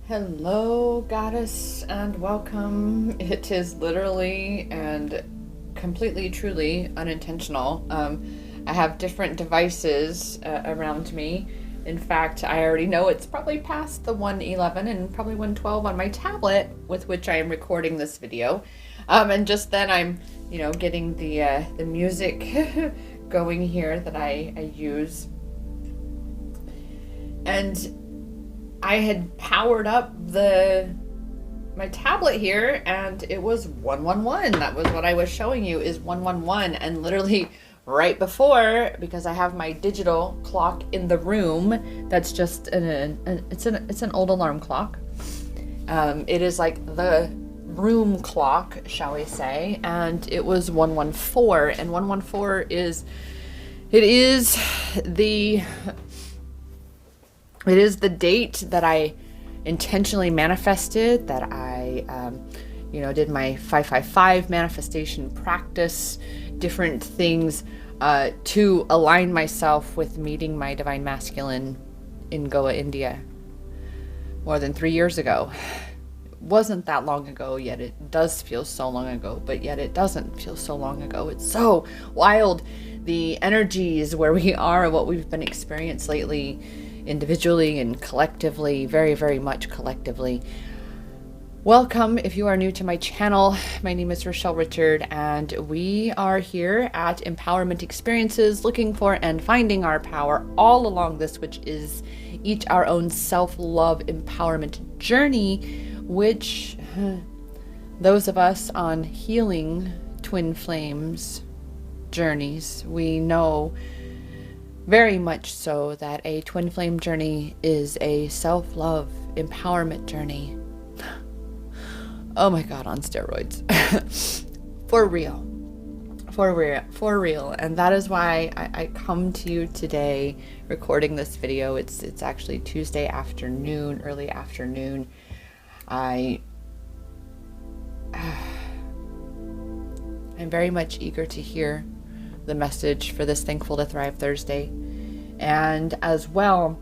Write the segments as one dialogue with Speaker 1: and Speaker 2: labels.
Speaker 1: Hello, goddess, and welcome. It is literally and completely, truly unintentional. I have different devices around me. In fact, I already know it's probably past the 111 and probably 112 on my tablet with which I am recording this video. And just then I'm, getting the music going here that I use. And I had powered up my tablet here and it was 111. That was what I was showing you, is 111. And literally right before, because I have my digital clock in the room, that's just it's an old alarm clock. It is like the room clock, shall we say, and it was 114, and 114 is the date that I intentionally manifested, that I, did my 555 manifestation practice, different things to align myself with meeting my divine masculine in Goa, India, more than 3 years ago. It wasn't that long ago, yet it does feel so long ago, but yet it doesn't feel so long ago. It's so wild, the energies where we are, what we've been experiencing lately, individually and collectively, very, very much collectively. Welcome if you are new to my channel. My name is Rochelle Richard, and we are here at Empowerment Experiences, looking for and finding our power all along this, which is each our own self-love empowerment journey, which those of us on healing twin flames journeys, we know very much so that a twin flame journey is a self-love empowerment journey. Oh my God, on steroids. For real. For real. And that is why I come to you today recording this video. It's actually Tuesday afternoon, early afternoon. I'm very much eager to hear the message for this Thankful to Thrive Thursday, and as well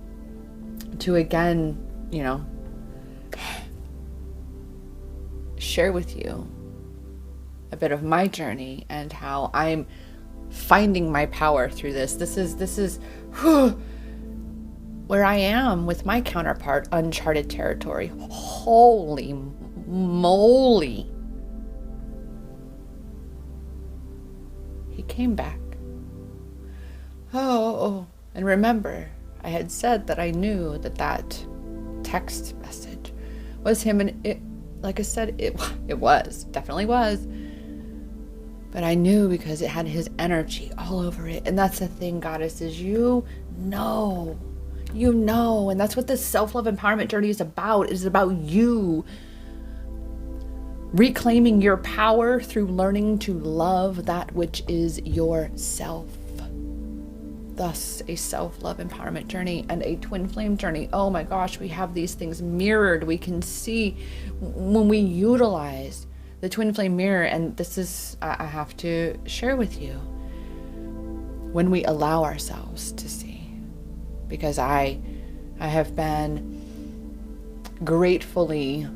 Speaker 1: to again, share with you a bit of my journey and how I'm finding my power through this. This is where I am with my counterpart, uncharted territory. Holy moly. He came back. Oh, and remember, I had said that I knew that text message was him, and it, like I said, it definitely was. But I knew because it had his energy all over it. And that's the thing, goddesses, you know, and that's what this self-love empowerment journey is about. It is about you reclaiming your power through learning to love that which is yourself. Thus, a self-love empowerment journey and a twin flame journey. Oh my gosh, we have these things mirrored. We can see when we utilize the twin flame mirror, and this is, I have to share with you, when we allow ourselves to see. Because I have been gratefully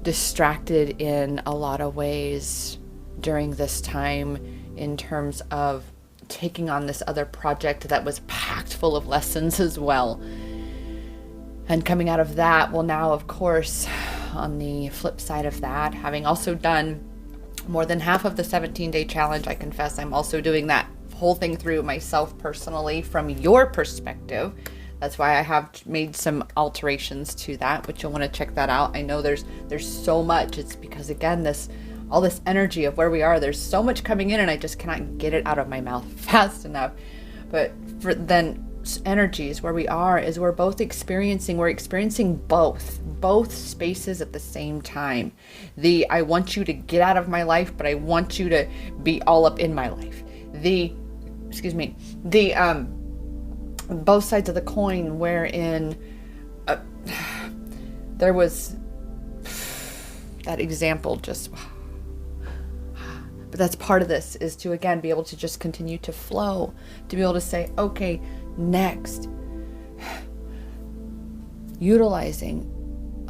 Speaker 1: distracted in a lot of ways during this time, in terms of taking on this other project that was packed full of lessons as well. And coming out of that, well, now of course, on the flip side of that, having also done more than half of the 17-day challenge, I confess I'm also doing that whole thing through myself personally from your perspective. That's why I have made some alterations to that, which you'll want to check that out. I know there's so much. It's because, again, all this energy of where we are, there's so much coming in and I just cannot get it out of my mouth fast enough. But for then energies where we are is we're experiencing both spaces at the same time. I want you to get out of my life, but I want you to be all up in my life. Both sides of the coin, wherein there was that example, just, but that's part of this, is to again be able to just continue to flow, to be able to say, okay, next, utilizing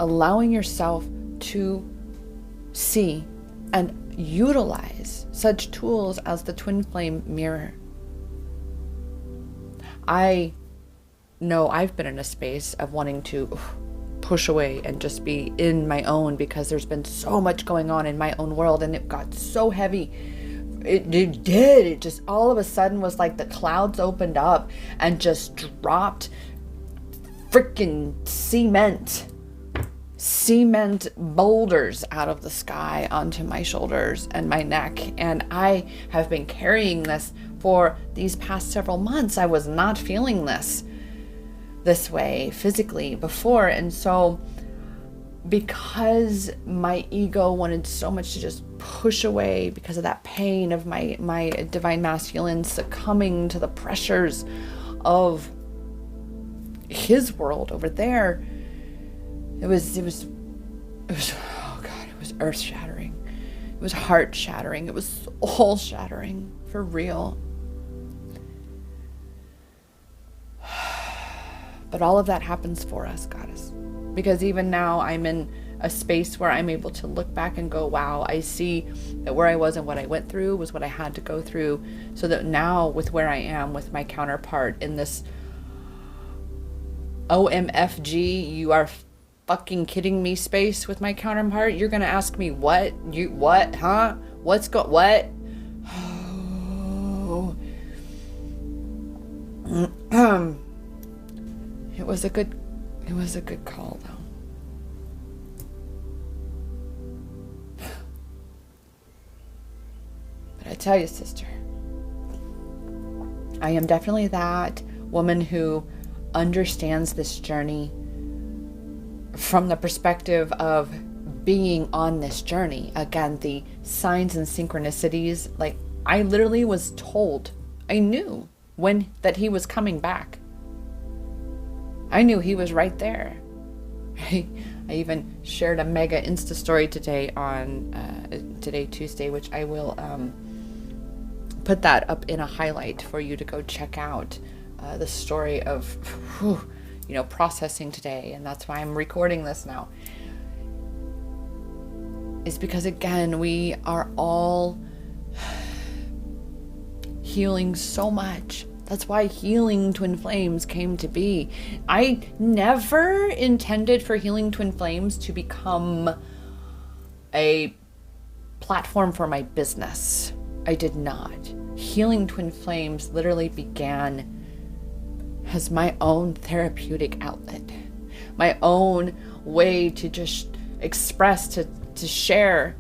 Speaker 1: allowing yourself to see and utilize such tools as the twin flame mirror. I know I've been in a space of wanting to push away and just be in my own, because there's been so much going on in my own world, and it got so heavy. It just all of a sudden was like the clouds opened up and just dropped freaking cement boulders out of the sky onto my shoulders and my neck. And I have been carrying this for these past several months. I was not feeling this way physically before. And so because my ego wanted so much to just push away because of that pain of my divine masculine succumbing to the pressures of his world over there, it was oh God, it was earth shattering. It was heart shattering. It was soul shattering, for real. But all of that happens for us, Goddess. Because even now I'm in a space where I'm able to look back and go, wow, I see that where I was and what I went through was what I had to go through, so that now with where I am with my counterpart in this OMFG, you are fucking kidding me space with my counterpart, you're gonna ask me what? Huh? What? Oh. It was a good call though. But I tell you, sister, I am definitely that woman who understands this journey from the perspective of being on this journey. Again, the signs and synchronicities, like I literally was told, I knew that he was coming back. I knew he was right there. I even shared a mega Insta story today on today, Tuesday, which I will put that up in a highlight for you to go check out. The story of, processing today. And that's why I'm recording this now. Is because, again, we are all healing so much. That's why Healing Twin Flames came to be. I never intended for Healing Twin Flames to become a platform for my business. I did not. Healing Twin Flames literally began as my own therapeutic outlet, my own way to just express, to share,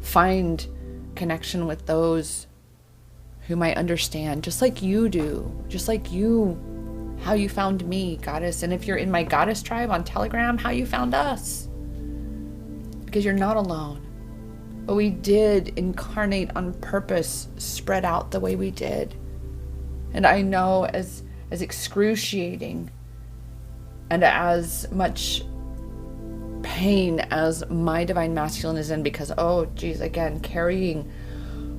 Speaker 1: find connection with those who might understand, just like you do, just like you, how you found me, Goddess. And if you're in my Goddess tribe on Telegram, how you found us, because you're not alone. But we did incarnate on purpose, spread out the way we did. And I know as excruciating and as much pain as my divine masculine is in, because, oh geez, again, carrying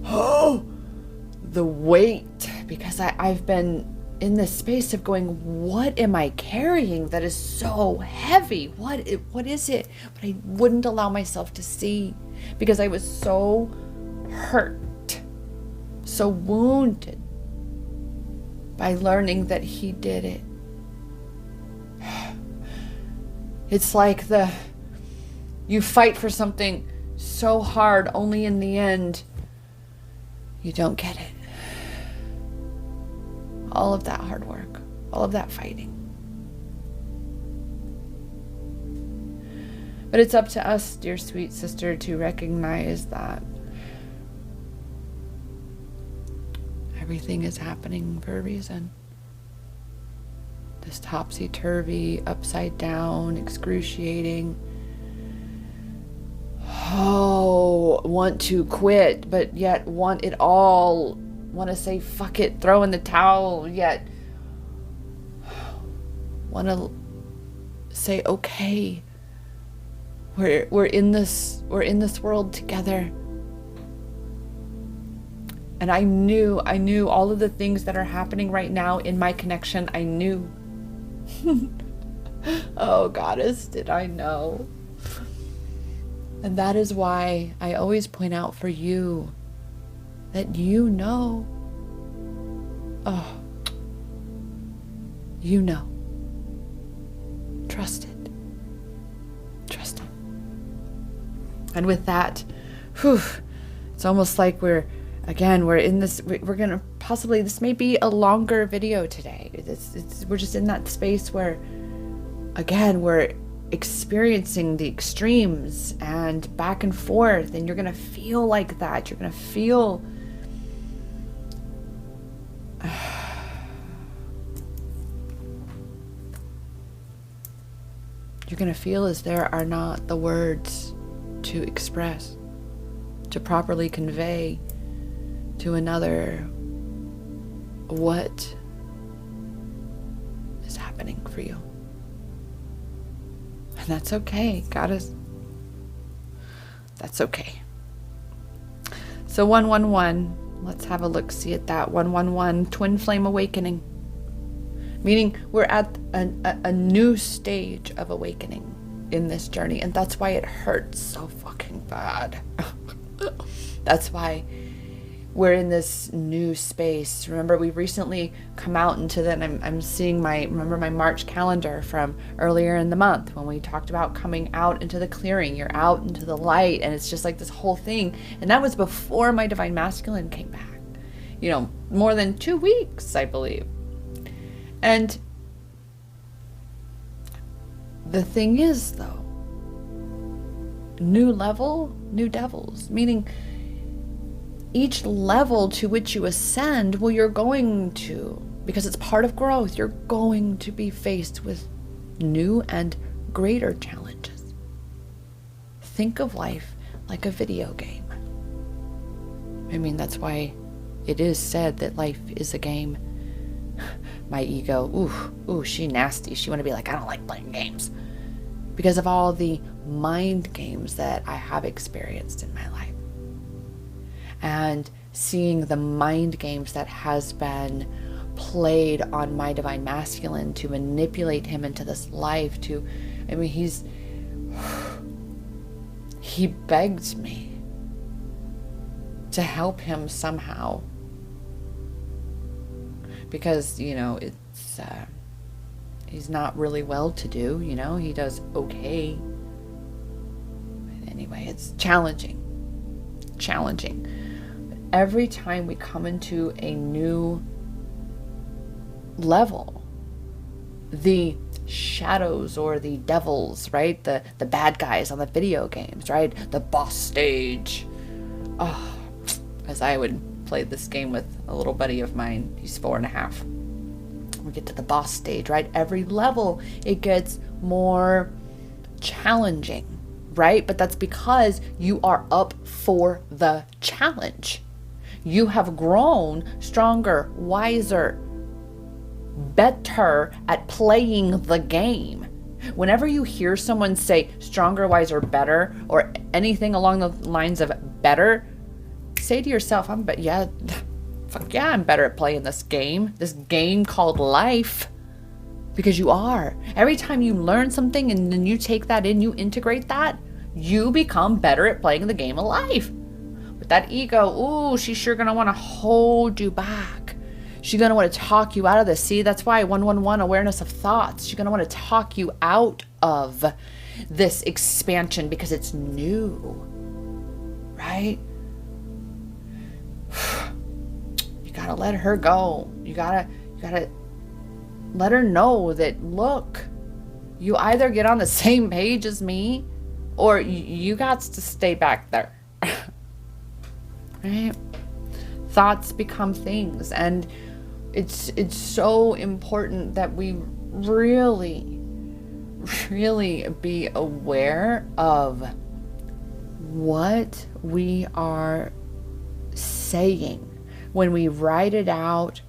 Speaker 1: the weight, because I've been in this space of going, what am I carrying that is so heavy? What is it? But I wouldn't allow myself to see, because I was so hurt, so wounded by learning that he did it. It's like you fight for something so hard, only in the end, you don't get it. All of that hard work, all of that fighting. But it's up to us, dear sweet sister, to recognize that everything is happening for a reason. This topsy-turvy, upside down, excruciating, want to quit, but yet want it all, want to say fuck it, throw in the towel, yet want to say, okay, we're in this world together. And I knew all of the things that are happening right now in my connection. I knew Oh, goddess, did I know? And that is why I always point out for you that you know. Oh, you know. Trust it. Trust it. And with that, it's almost like we're in this, we're going to possibly, this may be a longer video today. We're just in that space where, again, we're experiencing the extremes and back and forth, and you're going to feel like that. You're going to feel as there are not the words to express, to properly convey to another what is happening for you. And that's okay, goddess. That's okay. So 111, let's have a look-see at that. 111, twin flame awakening. Meaning we're at a new stage of awakening in this journey. And that's why it hurts so fucking bad. That's why we're in this new space. Remember, we recently come out into that. I'm seeing my March calendar from earlier in the month when we talked about coming out into the clearing. You're out into the light, and it's just like this whole thing. And that was before my divine masculine came back. You know, more than 2 weeks, I believe. And the thing is, though, new level, new devils, meaning each level to which you ascend, well, you're going to, because it's part of growth, you're going to be faced with new and greater challenges. Think of life like a video game. I mean, that's why it is said that life is a game. My ego, she nasty. She want to be like, I don't like playing games. Because of all the mind games that I have experienced in my life. And seeing the mind games that has been played on my divine masculine to manipulate him into this life he begged me to help him somehow. Because, it's, he's not really well-to-do, he does okay. But anyway, it's challenging. But every time we come into a new level, the shadows or the devils, right? The bad guys on the video games, right? The boss stage. Oh, as I would play this game with a little buddy of mine. He's 4.5. We get to the boss stage, right? Every level, it gets more challenging, right? But that's because you are up for the challenge. You have grown stronger, wiser, better at playing the game. Whenever you hear someone say stronger, wiser, better, or anything along the lines of better, say to yourself, I'm better at playing this game called life. Because you are. Every time you learn something and then you take that in, you integrate that, you become better at playing the game of life. But that ego, she's sure gonna want to hold you back. She's gonna want to talk you out of this. See, that's why 111, awareness of thoughts. She's gonna want to talk you out of this expansion because it's new, right? You gotta let her go. You gotta let her know that, look, you either get on the same page as me or you got to stay back there. Right? Thoughts become things, and it's so important that we really be aware of what we are saying when we write it out,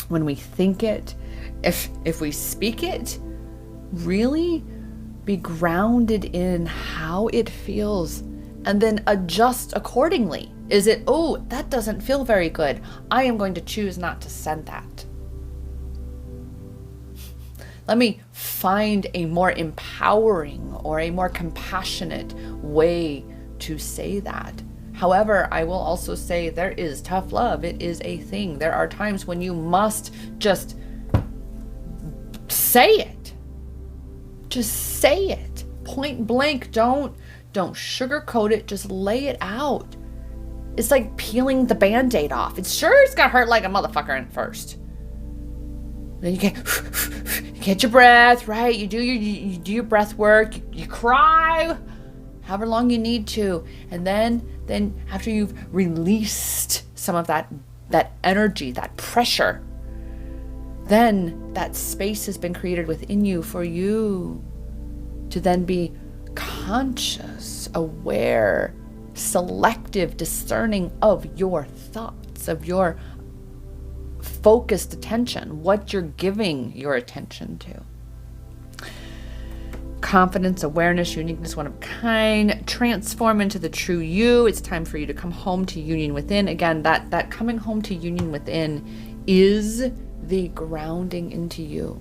Speaker 1: when we think it, if we speak it. Really be grounded in how it feels and then adjust accordingly. Is it, that doesn't feel very good, I am going to choose not to send that. Let me find a more empowering or a more compassionate way to say that. However, I will also say there is tough love. It is a thing. There are times when you must just say it. Just say it. Point blank. Don't sugarcoat it. Just lay it out. It's like peeling the Band-Aid off. It's gonna hurt like a motherfucker at first. Then you get your breath, right? You do your breath work. You cry however long you need to. And then after you've released some of that energy, that pressure, then that space has been created within you for you to then be conscious, aware, selective, discerning of your thoughts, of your focused attention, what you're giving your attention to. Confidence, awareness, uniqueness, one of a kind, transform into the true you. It's time for you to come home to union within. Again, that coming home to union within is the grounding into you.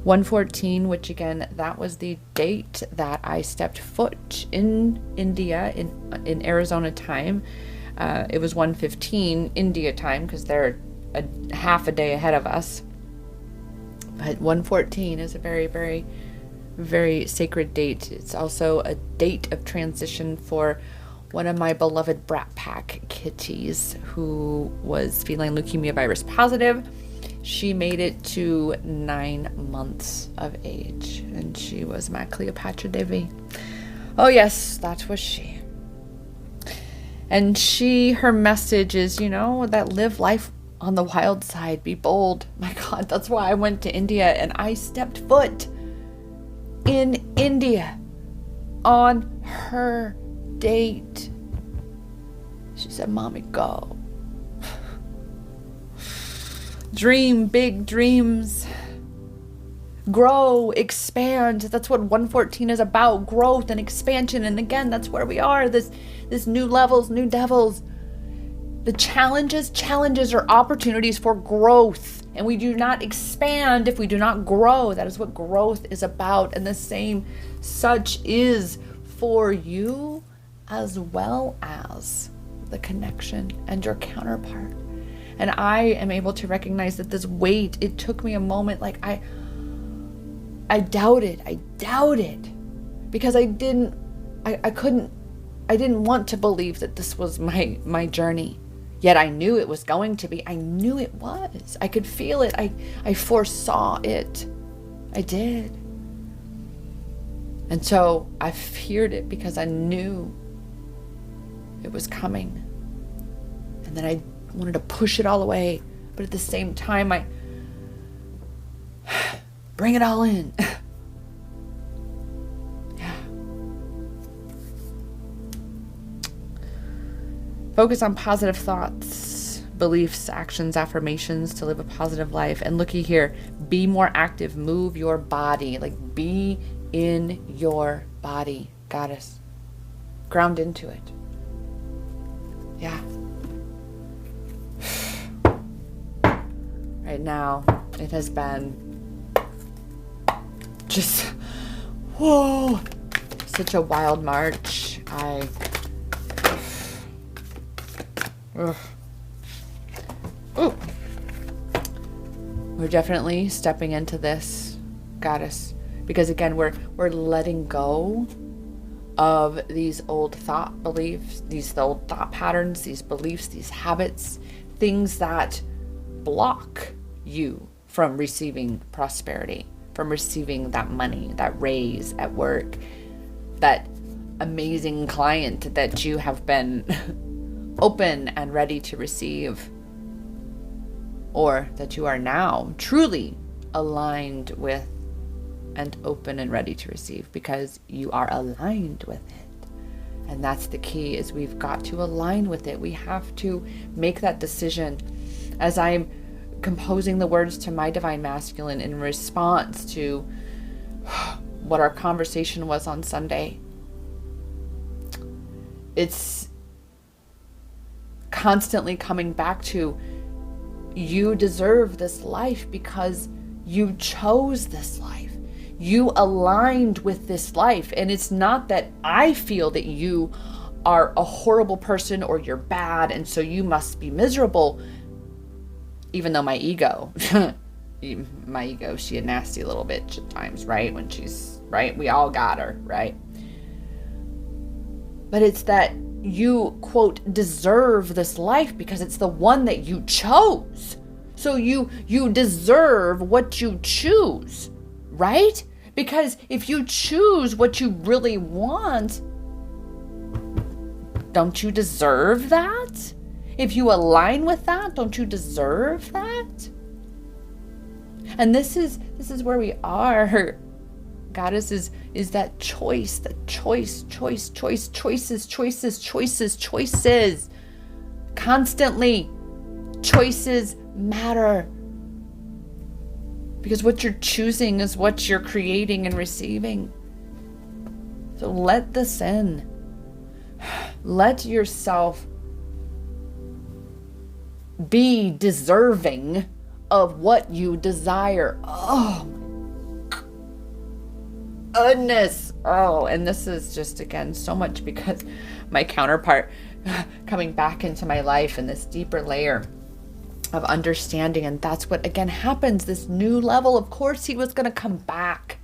Speaker 1: 114, which again, that was the date that I stepped foot in India in Arizona time. It was 1:15 India time because they're half a day ahead of us. But 114 is a very, very, very sacred date. It's also a date of transition for one of my beloved Brat Pack kitties who was feline leukemia virus positive. She made it to 9 months of age, and she was my Cleopatra Devi. Oh yes, that was she. And her message is, that live life on the wild side, be bold. My God, that's why I went to India and I stepped foot in India on her date. She said, Mommy, go. Dream big dreams. Grow, expand. That's what 114 is about. Growth and expansion. And again, that's where we are. This new levels, new devils. The challenges are opportunities for growth. And we do not expand if we do not grow. That is what growth is about. And the same such is for you as well as the connection and your counterpart. And I am able to recognize that this weight, it took me a moment. Like I doubted because I didn't want to believe that this was my journey. Yet I knew it was going to be. I knew it was. I could feel it. I foresaw it. I did. And so I feared it because I knew it was coming. And then I wanted to push it all away. But at the same time, I bring it all in. Yeah. Focus on positive thoughts, beliefs, actions, affirmations to live a positive life. And looky here, be more active, move your body, like be in your body, goddess. Ground into it. Yeah. Right now, it has been just, whoa, such a wild march. We're definitely stepping into this, goddess, because again, we're letting go of these old thought beliefs, these old thought patterns, these beliefs, these habits, things that block you from receiving prosperity, from receiving that money, that raise at work, that amazing client that you have been open and ready to receive, or that you are now truly aligned with and open and ready to receive because you are aligned with it. And that's the key, is we've got to align with it. We have to make that decision. As I'm composing the words to my divine masculine in response to what our conversation was on Sunday, it's constantly coming back to, you deserve this life because You chose this life. You aligned with this life. And it's not that I feel that you are a horrible person or you're bad and so you must be miserable. Even though my ego, she a nasty little bitch at times, right? When she's, right? We all got her, right? But it's that you, quote, deserve this life because it's the one that you chose. So you deserve what you choose, right? Because if you choose what you really want, don't you deserve that? If you align with that, don't you deserve that? And this is where we are. Goddess is that choice, choices. Constantly, choices matter. Because what you're choosing is what you're creating and receiving. So let this in. Let yourself be deserving of what you desire. Oh, goodness. Oh, and this is just, again, so much because my counterpart coming back into my life in this deeper layer of understanding. And that's what, again, happens. This new level. Of course, he was going to come back.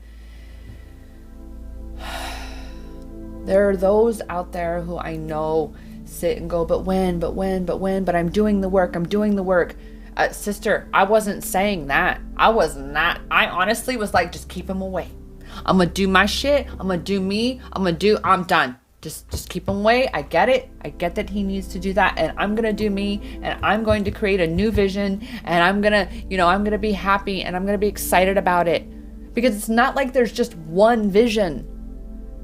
Speaker 1: There are those out there who I know sit and go, but when, but I'm doing the work. Sister, I wasn't saying that. I honestly was like, just keep him away. I'm going to do my shit. I'm going to do me. I'm done. Just keep him away. I get it. I get that he needs to do that. And I'm going to do me. And I'm going to create a new vision. And I'm going to be happy. And I'm going to be excited about it. Because it's not like there's just one vision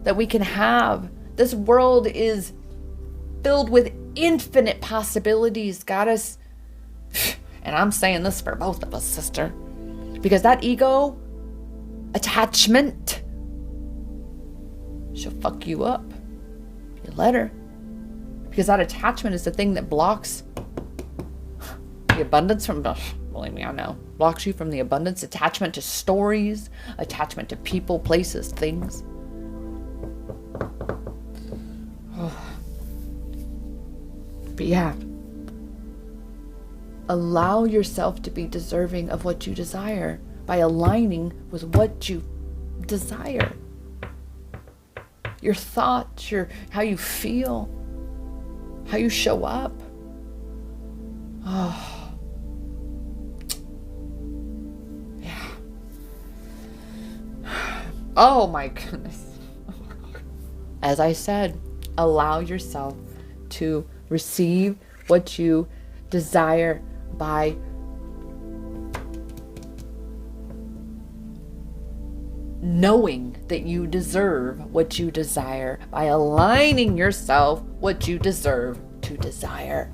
Speaker 1: that we can have. This world is filled with infinite possibilities, Goddess. And I'm saying this for both of us, sister. Because that ego attachment, she'll fuck you up. You let her. Because that attachment is the thing that blocks the abundance from, believe me, I know, blocks you from the abundance. Attachment to stories, attachment to people, places, things. But yeah, allow yourself to be deserving of what you desire by aligning with what you desire. Your thoughts, how you feel, how you show up. Oh, yeah. Oh my goodness. As I said, allow yourself to receive what you desire by knowing that you deserve what you desire, by aligning yourself what you deserve to desire.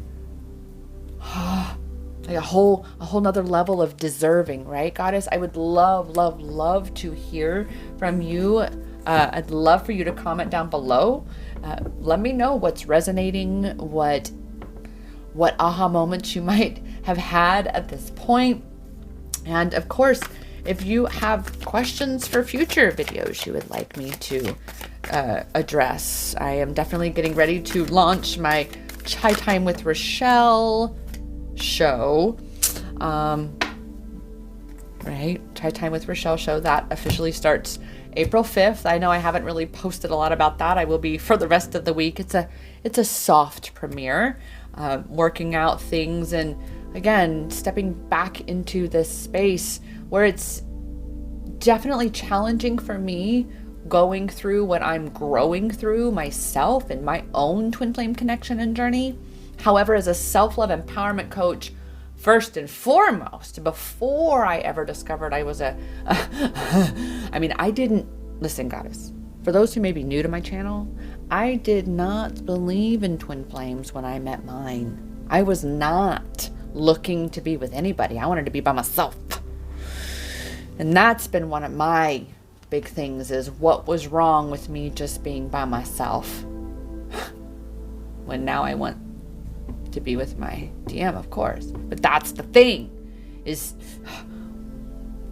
Speaker 1: Like a whole nother level of deserving, right, Goddess? I would love to hear from you. I'd love for you to comment down below. Let me know what's resonating, what aha moments you might have had at this point. And of course, if you have questions for future videos you would like me to address, I am definitely getting ready to launch my Chai Time with Rochelle show. Right? Chai Time with Rochelle show that officially starts April 5th. I know I haven't really posted a lot about that. I will be for the rest of the week. It's a soft premiere, working out things and again, stepping back into this space where it's definitely challenging for me going through what I'm growing through myself and my own twin flame connection and journey. However, as a self-love empowerment coach, first and foremost, before I ever discovered I was I didn't, listen, Goddess, for those who may be new to my channel, I did not believe in twin flames when I met mine. I was not looking to be with anybody. I wanted to be by myself. And that's been one of my big things, is what was wrong with me just being by myself when now I want to be with my DM, of course. But that's the thing, is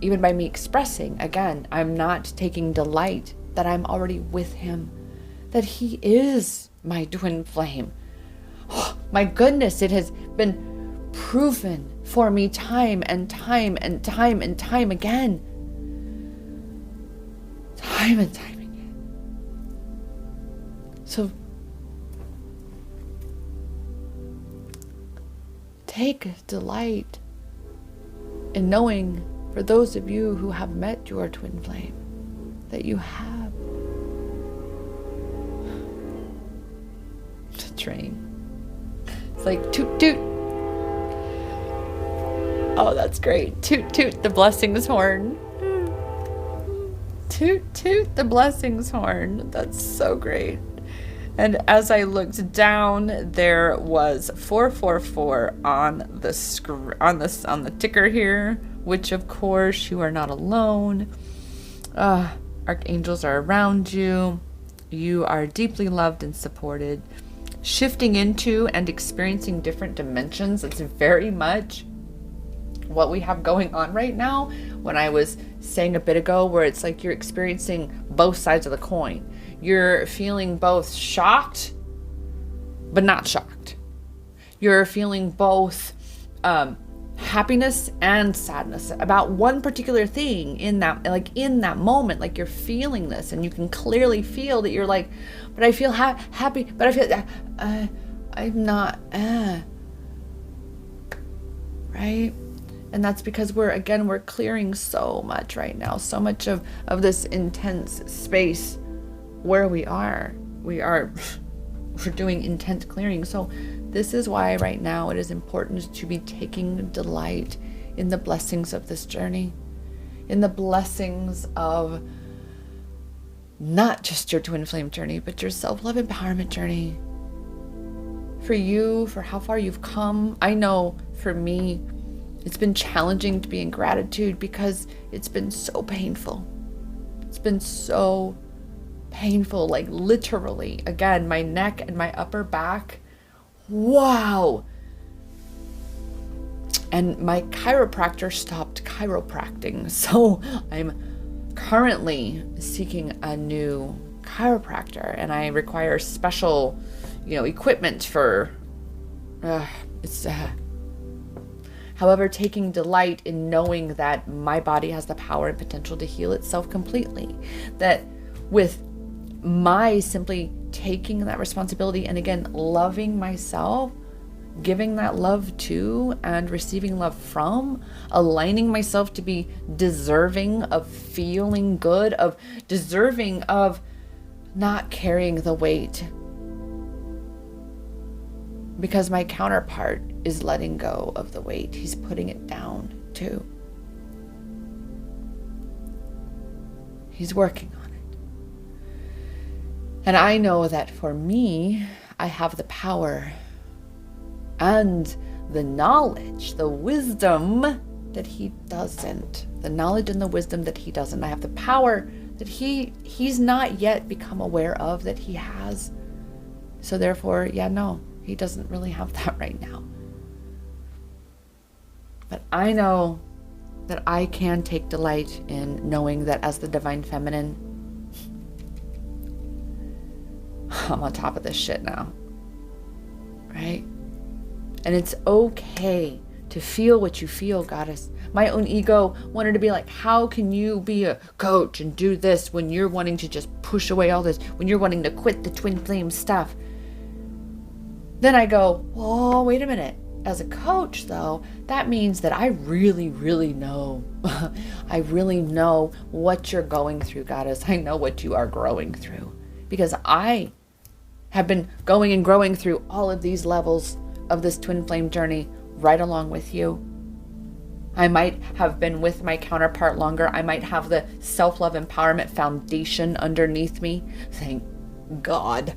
Speaker 1: even by me expressing, again, I'm not taking delight that I'm already with him, that he is my twin flame. Oh, my goodness, it has been proven for me time and time and time and time again. Time and time again. So take delight in knowing, for those of you who have met your twin flame, that you have the train. It's like toot toot. Oh, that's great. Toot toot the blessings horn. Toot toot the blessings horn. That's so great. And as I looked down, there was 444 on the on the ticker here, which of course you are not alone. Archangels are around you. You are deeply loved and supported. Shifting into and experiencing different dimensions. It's very much what we have going on right now. When I was saying a bit ago, where it's like you're experiencing both sides of the coin. You're feeling both shocked, but not shocked. You're feeling both happiness and sadness about one particular thing in that moment. Like you're feeling this, and you can clearly feel that you're like, but I feel happy, but I feel I'm not, right? And that's because we're clearing so much right now, so much of this intense space where we're doing intense clearing. So this is why right now it is important to be taking delight in the blessings of this journey, in the blessings of not just your twin flame journey, but your self-love empowerment journey. For you, for how far you've come. I know for me, it's been challenging to be in gratitude because it's been so painful. It's been so painful, like literally. Again, my neck and my upper back. Wow. And my chiropractor stopped chiropracting. So I'm currently seeking a new chiropractor, and I require special, equipment for, however, taking delight in knowing that my body has the power and potential to heal itself completely. That with my simply taking that responsibility and again, loving myself, giving that love to and receiving love from, aligning myself to be deserving of feeling good, of deserving of not carrying the weight. Because my counterpart is letting go of the weight. He's putting it down too. He's working on it. And I know that for me, I have the power and the knowledge, the wisdom that he doesn't. The knowledge and the wisdom that he doesn't. I have the power that he's not yet become aware of that he has. So therefore, he doesn't really have that right now. But I know that I can take delight in knowing that as the divine feminine, I'm on top of this shit now. Right? And it's okay to feel what you feel, goddess. My own ego wanted to be like, how can you be a coach and do this when you're wanting to just push away all this, when you're wanting to quit the twin flame stuff? Then I go, whoa, wait a minute. As a coach, though, that means that I really, really know. I really know what you're going through, goddess. I know what you are growing through. Because I have been going and growing through all of these levels of this twin flame journey right along with you. I might have been with my counterpart longer. I might have the self-love empowerment foundation underneath me. Thank God.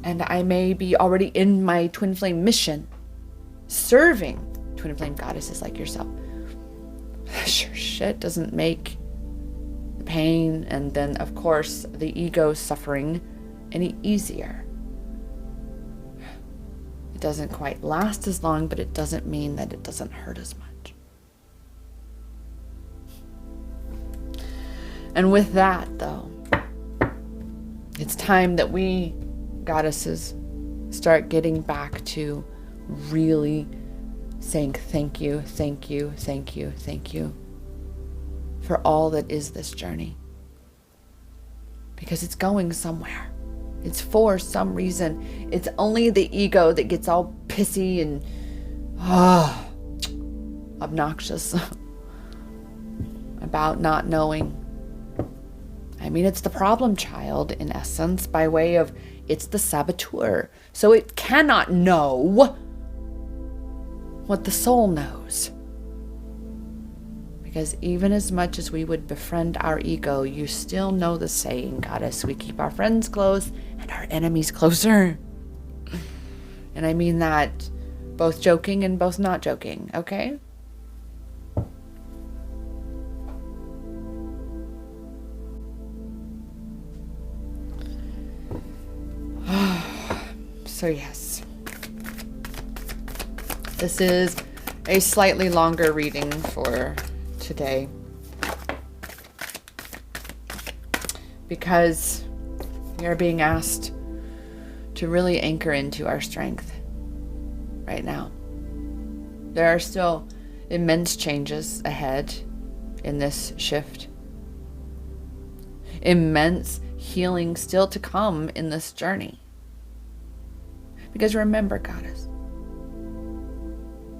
Speaker 1: And I may be already in my twin flame mission, serving twin flame goddesses like yourself. Sure shit doesn't make pain and then, of course, the ego suffering any easier. It doesn't quite last as long, but it doesn't mean that it doesn't hurt as much. And with that, though, it's time that we, goddesses, start getting back to really saying thank you, thank you, thank you, thank you for all that is this journey. Because it's going somewhere. It's for some reason. It's only the ego that gets all pissy and obnoxious about not knowing. I mean, it's the problem child, in essence, by way of it's the saboteur. So it cannot know what the soul knows. Because even as much as we would befriend our ego, you still know the saying, goddess, we keep our friends close and our enemies closer. And I mean that both joking and both not joking, okay? So yes, this is a slightly longer reading for today because we are being asked to really anchor into our strength right now. There are still immense changes ahead in this shift. Immense healing still to come in this journey. Because remember, goddess,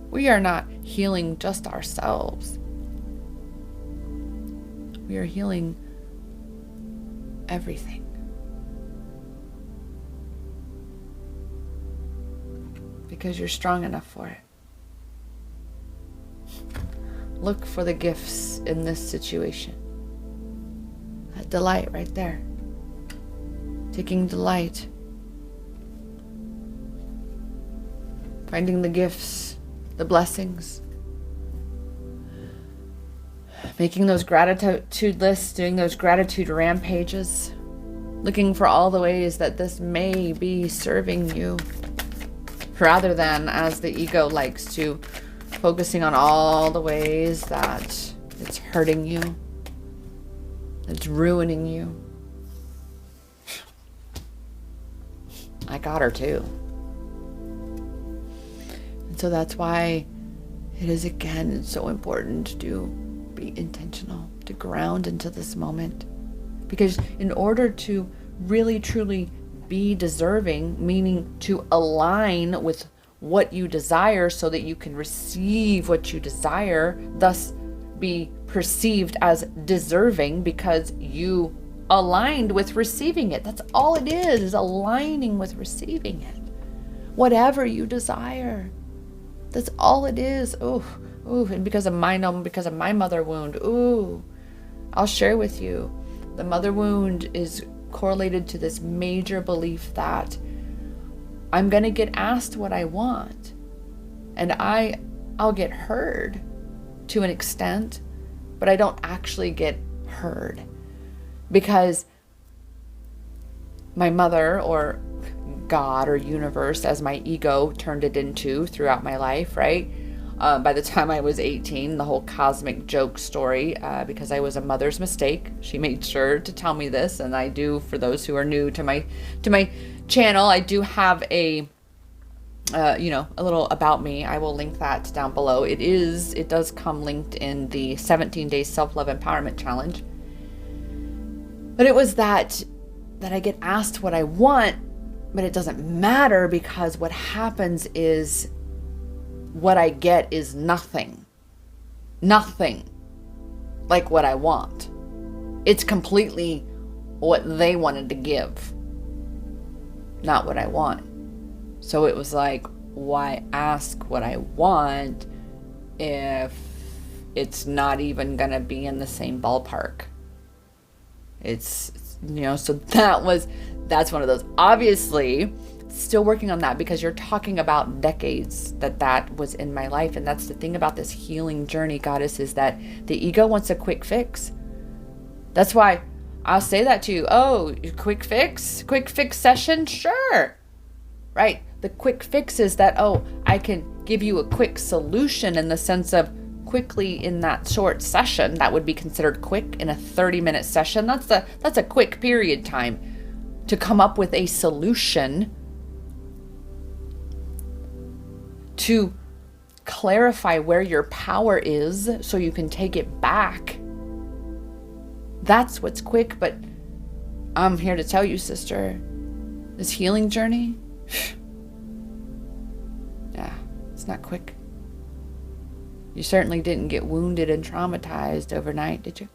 Speaker 1: we are not healing just ourselves. We are healing everything. Because you're strong enough for it. Look for the gifts in this situation. That delight right there. Taking delight. Finding the gifts, the blessings. Making those gratitude lists, doing those gratitude rampages. Looking for all the ways that this may be serving you. Rather than, as the ego likes to, focusing on all the ways that it's hurting you. It's ruining you. I got her too. So that's why it is, again, so important to be intentional, to ground into this moment. Because in order to really, truly be deserving, meaning to align with what you desire so that you can receive what you desire, thus be perceived as deserving because you aligned with receiving it. That's all it is aligning with receiving it. Whatever you desire. That's all it is. Ooh, and because of my mother wound, I'll share with you. The mother wound is correlated to this major belief that I'm going to get asked what I want. And I'll get heard to an extent, but I don't actually get heard. Because my mother, or God or universe, as my ego turned it into throughout my life, right? By the time I was 18, the whole cosmic joke story, because I was a mother's mistake. She made sure to tell me this, and I do, for those who are new to my channel, I do have a little about me. I will link that down below. It does come linked in the 17-day self-love empowerment challenge. But it was that I get asked what I want, but it doesn't matter, because what happens is what I get is nothing like what I want. It's completely what they wanted to give, not what I want. So it was like, why ask what I want if it's not even gonna be in the same ballpark? It's so that's one of those. Obviously, still working on that, because you're talking about decades that was in my life. And that's the thing about this healing journey, goddess, is that the ego wants a quick fix. That's why I'll say that to you. Oh, quick fix session? Sure. Right. The quick fix is that, I can give you a quick solution in the sense of quickly in that short session, that would be considered quick in a 30-minute session. That's a quick period time to come up with a solution to clarify where your power is so you can take it back. That's what's quick. But I'm here to tell you, sister, this healing journey, yeah, it's not quick. You certainly didn't get wounded and traumatized overnight, did you?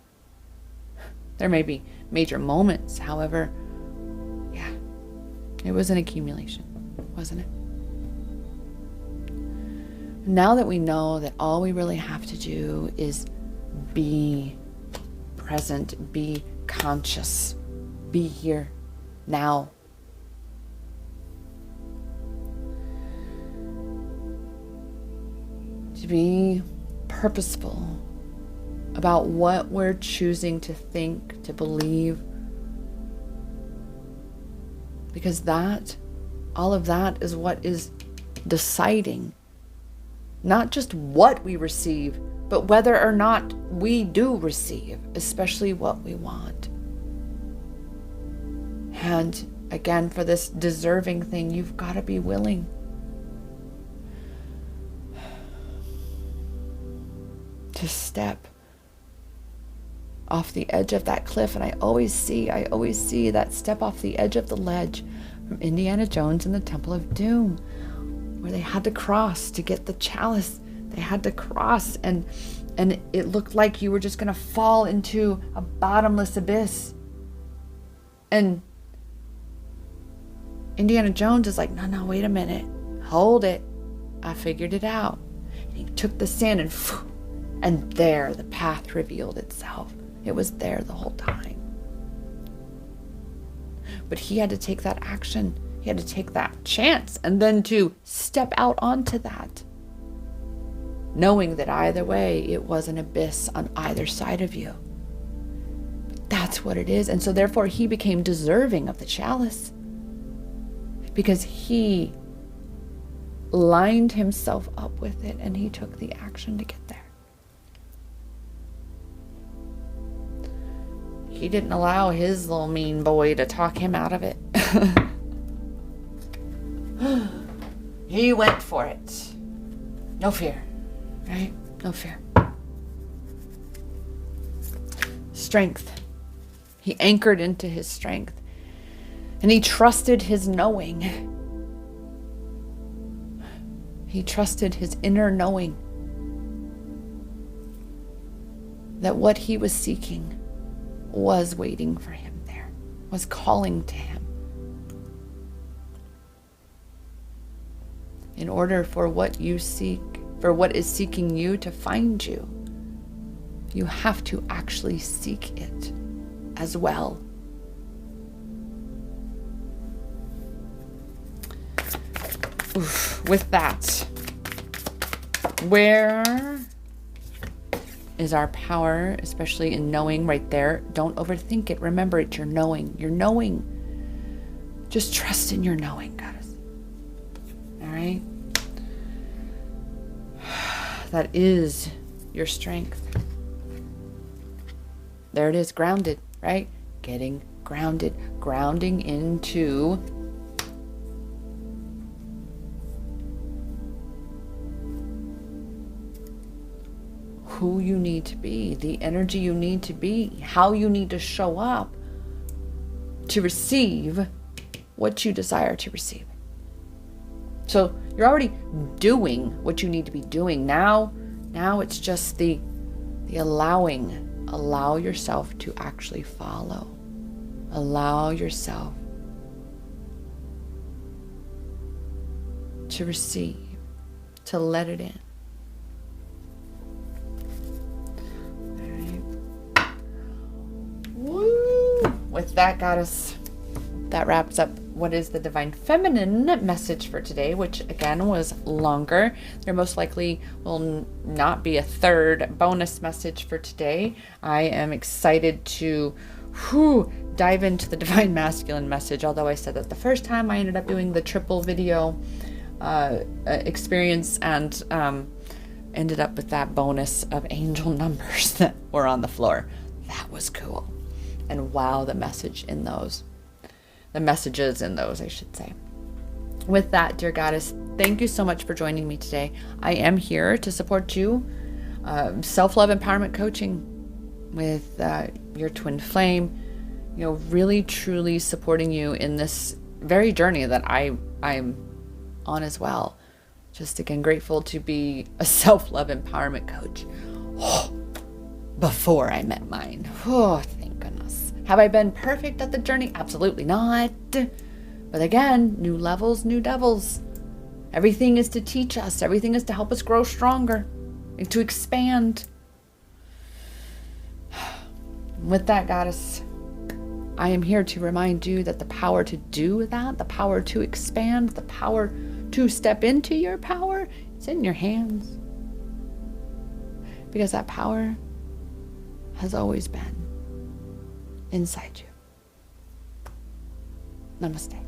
Speaker 1: There may be major moments, however, yeah, it was an accumulation, wasn't it? Now that we know that all we really have to do is be present, be conscious, be here now. To be purposeful about what we're choosing to think, to believe. Because all of that is what is deciding not just what we receive, but whether or not we do receive, especially what we want. And again, for this deserving thing, you've got to be willing. To step off the edge of that cliff. And I always see that step off the edge of the ledge from Indiana Jones and the Temple of Doom, where they had to cross to get the chalice. They had to cross, and it looked like you were just going to fall into a bottomless abyss. And Indiana Jones is like, no, wait a minute. Hold it. I figured it out. And he took the sand and there the path revealed itself. It was there the whole time. But he had to take that action. He had to take that chance and then to step out onto that, knowing that either way it was an abyss on either side of you. But that's what it is. And so therefore he became deserving of the chalice because he lined himself up with it and he took the action to get there. He didn't allow his little mean boy to talk him out of it. He went for it. No fear, right? No fear. Strength. He anchored into his strength. And he trusted his knowing. He trusted his inner knowing that what he was seeking was waiting for him there, was calling to him. In order for what you seek, for what is seeking you to find you, you have to actually seek it as well. Oof, with that, where is our power, especially in knowing right there? Don't overthink it. Remember, it's your knowing. Your knowing. Just trust in your knowing, goddess. All right? That is your strength. There it is, grounded, right? Getting grounded. Grounding into who you need to be, the energy you need to be, how you need to show up to receive what you desire to receive. So you're already doing what you need to be doing. Now it's just the allowing. Allow yourself to actually follow. Allow yourself to receive, to let it in. With that, goddess, that wraps up what is the Divine Feminine message for today, which again was longer. There most likely will not be a third bonus message for today. I am excited to dive into the Divine Masculine message, although I said that the first time I ended up doing the triple video experience, and ended up with that bonus of angel numbers that were on the floor. That was cool. And wow, the messages in those, I should say. With that, dear Goddess, thank you so much for joining me today. I am here to support you. Self-love empowerment coaching with your twin flame, really truly supporting you in this very journey that I'm on as well. Just again, grateful to be a self-love empowerment coach. Before I met mine. Thank goodness. Have I been perfect at the journey? Absolutely not. But again, new levels, new devils. Everything is to teach us. Everything is to help us grow stronger and to expand. With that, Goddess, I am here to remind you that the power to do that, the power to expand, the power to step into your power, it's in your hands. Because that power has always been inside you. Namaste.